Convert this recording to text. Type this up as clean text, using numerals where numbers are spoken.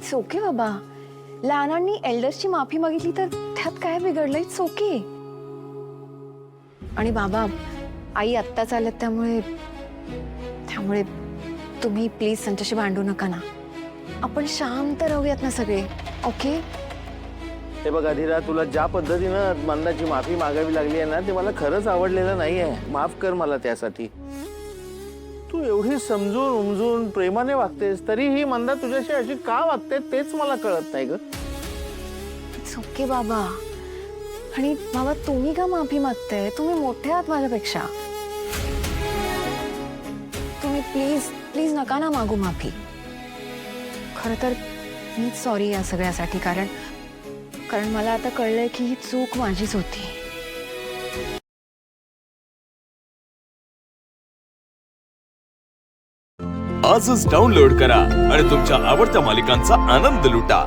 It's okay बाबा. लहानांनी एल्डर्सची माफी मागितली तर त्यात काय बिघडलं? It's okay. आणि बाबा, आई आत्ताच आल्यात त्यामुळे तुम्ही प्लीज त्यांच्याशी भांडू नका ना. आपण शांत राहूयात ना सगळे. ओके. हे बघ अधीरा, तुला ज्या पद्धतीनं मंदाची माफी मागावी लागली आहे ना, ते मला खरंच आवडलेलं नाहीये. माफ कर मला त्यासाठी. तू एवढी समजून उमजून प्रेमाने वागतेस, तरी ही मंदा तुझ्याशी अशी का वागते तेच मला कळत नाही ग. इट्स ओके बाबा. आणि बाबा, तुम्ही का माफी मागताय? तुम्ही मोठे आहात माझ्यापेक्षा. तुम्ही प्लीज प्लीज नका ना मागू माफी. खरं तर मीच सॉरी या सगळ्यासाठी. कारण मला आता कळलंय की ही चूक माझीच होती. आजच डाउनलोड करा आणि तुमच्या आवडत्या मालिकांचा आनंद लुटा.